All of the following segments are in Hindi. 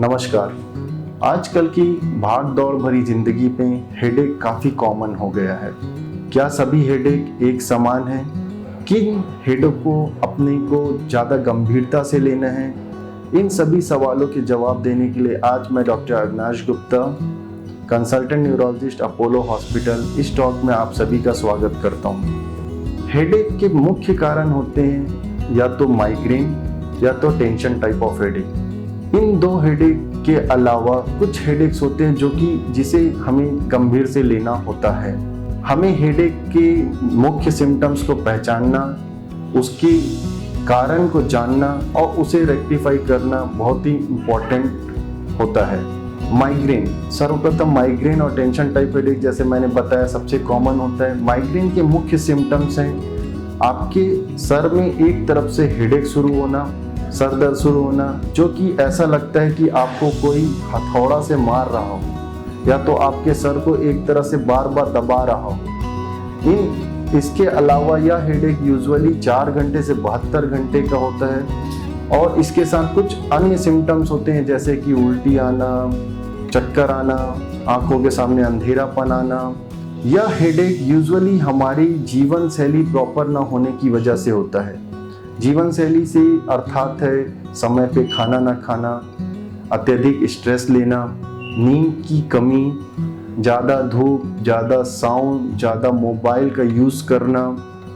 नमस्कार। आजकल की भाग दौड़ भरी जिंदगी में हेडेक काफ़ी कॉमन हो गया है। क्या सभी हेडेक एक समान है? किन हेडेक को अपने को ज़्यादा गंभीरता से लेना है? इन सभी सवालों के जवाब देने के लिए आज मैं doctor Avinash Gupta, consultant neurologist, Apollo hospital, इस टॉक में आप सभी का स्वागत करता हूँ। हेडेक के मुख्य कारण होते हैं या तो माइग्रेन या तो टेंशन टाइप ऑफ हेडेक। इन दो हेडेक के अलावा कुछ हेडेक्स होते हैं जो कि जिसे हमें गंभीर से लेना होता है। हमें हेडेक के मुख्य सिम्टम्स को पहचानना, उसके कारण को जानना और उसे रेक्टिफाई करना बहुत ही इम्पोर्टेंट होता है। माइग्रेन, सर्वप्रथम माइग्रेन और टेंशन टाइप हेडेक जैसे मैंने बताया सबसे कॉमन होता है। माइग्रेन के मुख्य सिम्टम्स हैं आपके सर में एक तरफ से हेडेक शुरू होना, सर दर्द शुरू होना, जो कि ऐसा लगता है कि आपको कोई हथौड़ा से मार रहा हो या तो आपके सर को एक तरह से बार बार दबा रहा हो। इसके अलावा यह हेडेक यूजुअली 4 घंटे से 72 घंटे का होता है और इसके साथ कुछ अन्य सिम्टम्स होते हैं जैसे कि उल्टी आना, चक्कर आना, आंखों के सामने अंधेरापन आना। यह हेडेक यूजुअली हमारी जीवन शैली प्रॉपर ना होने की वजह से होता है। जीवन शैली से अर्थात है समय पे खाना ना खाना, अत्यधिक स्ट्रेस लेना, नींद की कमी, ज़्यादा धूप, ज़्यादा साउंड, ज़्यादा मोबाइल का यूज़ करना।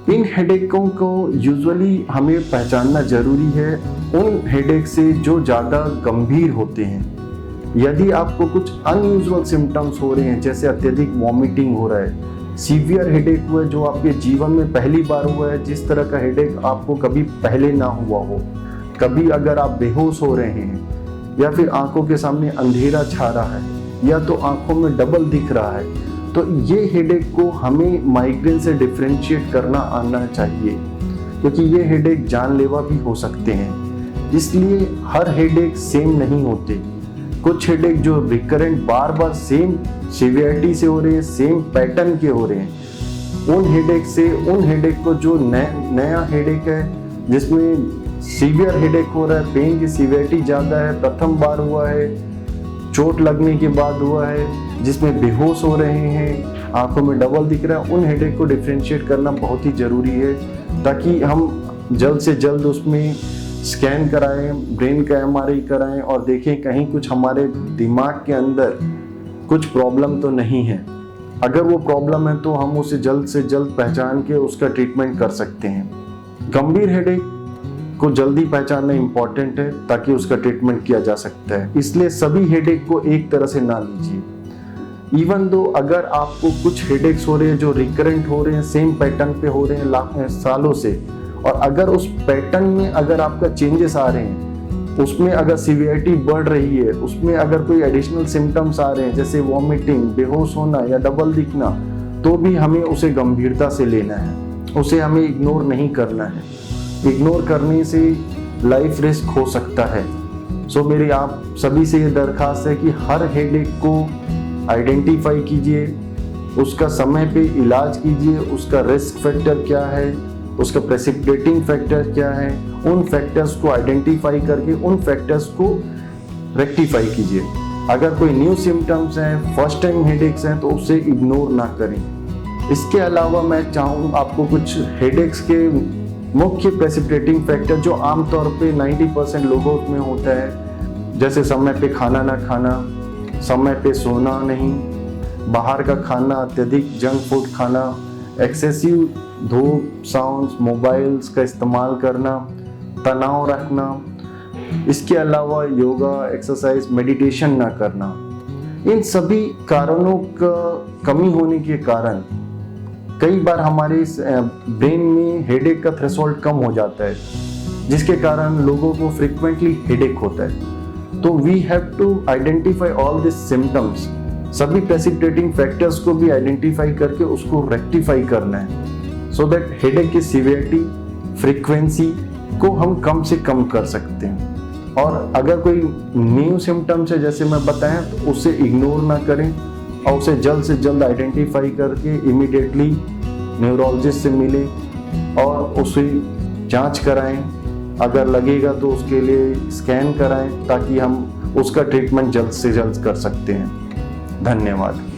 इन हेडेकों को यूजुअली हमें पहचानना ज़रूरी है उन हेडेक से जो ज़्यादा गंभीर होते हैं। यदि आपको कुछ अनयूजुअल सिम्टम्स हो रहे हैं जैसे अत्यधिक वॉमिटिंग हो रहा है, सीवियर हेडेक हुआ है जो आपके जीवन में पहली बार हुआ है, जिस तरह का हेडेक आपको कभी पहले ना हुआ हो, कभी अगर आप बेहोश हो रहे हैं या फिर आंखों के सामने अंधेरा छा रहा है या तो आंखों में डबल दिख रहा है, तो ये हेडेक को हमें माइग्रेन से डिफरेंशिएट करना आना चाहिए क्योंकि ये हेडेक जानलेवा भी हो सकते हैं। इसलिए हर हेडेक सेम नहीं होते। कुछ हेडेक जो रिकरेंट बार बार सेम सीवियरिटी से हो रहे हैं, सेम पैटर्न के हो रहे हैं, उन हेडेक को जो नया हेडेक है जिसमें सीवियर हेडेक हो रहा है, पेन की सीवियरिटी ज़्यादा है, प्रथम बार हुआ है, चोट लगने के बाद हुआ है, जिसमें बेहोश हो रहे हैं, आंखों में डबल दिख रहा है, उन हेडेक को डिफरेंशिएट करना बहुत ही ज़रूरी है ताकि हम जल्द से जल्द उसमें स्कैन कराएं, ब्रेन का एमआरआई कराएं और देखें कहीं कुछ हमारे दिमाग के अंदर कुछ प्रॉब्लम तो नहीं है। अगर वो प्रॉब्लम है तो हम उसे जल्द से जल्द पहचान के उसका ट्रीटमेंट कर सकते हैं। गंभीर हेडेक को जल्दी पहचानना इम्पॉर्टेंट है ताकि उसका ट्रीटमेंट किया जा सकता है। इसलिए सभी हेडेक को एक तरह से ना लीजिए। इवन दो अगर आपको कुछ हेडेक्स हो रहे हैं जो रिकरेंट हो रहे हैं, सेम पैटर्न पे हो रहे हैं सालों से, और अगर उस पैटर्न में अगर आपका चेंजेस आ रहे हैं, उसमें अगर सीवियरिटी बढ़ रही है, उसमें अगर कोई एडिशनल सिम्टम्स आ रहे हैं जैसे वॉमिटिंग, बेहोश होना या डबल दिखना, तो भी हमें उसे गंभीरता से लेना है, उसे हमें इग्नोर नहीं करना है। इग्नोर करने से लाइफ रिस्क हो सकता है। सो मेरी आप सभी से ये दरख्वास्त है कि हर हेडेक को आइडेंटिफाई कीजिए, उसका समय पे इलाज कीजिए, उसका रिस्क फैक्टर क्या है, उसका प्रेसिपिटेटिंग फैक्टर क्या है, उन फैक्टर्स को आइडेंटिफाई करके उन फैक्टर्स को रेक्टिफाई कीजिए। अगर कोई न्यू सिम्टम्स हैं, फर्स्ट टाइम हेडेक्स हैं, तो उसे इग्नोर ना करें। इसके अलावा मैं चाहूँ आपको कुछ हेडेक्स के मुख्य प्रेसिपिटेटिंग फैक्टर जो आमतौर पे 90% लोगों में होता है, जैसे समय पे खाना ना खाना, समय पे सोना नहीं, बाहर का खाना, अत्यधिक जंक फूड खाना, एक्सेसिव धूप, साउंड्स, मोबाइल्स का इस्तेमाल करना, तनाव रखना, इसके अलावा योगा, एक्सरसाइज, मेडिटेशन ना करना। इन सभी कारणों का कमी होने के कारण कई बार हमारे ब्रेन में हेडेक का थ्रेशोल्ड कम हो जाता है, जिसके कारण लोगों को फ्रीक्वेंटली हेडेक होता है। तो we have to identify all this symptoms, सभी प्रेसिपिटेटिंग फैक्टर्स को भी आइडेंटिफाई करके उसको रेक्टिफाई करना है सो दैट हेडेक की सीवियरिटी, फ्रीक्वेंसी को हम कम से कम कर सकते हैं। और अगर कोई न्यू सिम्टम्स है जैसे मैं बताया तो उसे इग्नोर ना करें और उसे जल्द से जल्द आइडेंटिफाई करके इमीडिएटली न्यूरोलॉजिस्ट से मिलें और उसे जांच कराएं। अगर लगेगा तो उसके लिए स्कैन कराएं ताकि हम उसका ट्रीटमेंट जल्द से जल्द कर सकते हैं। धन्यवाद।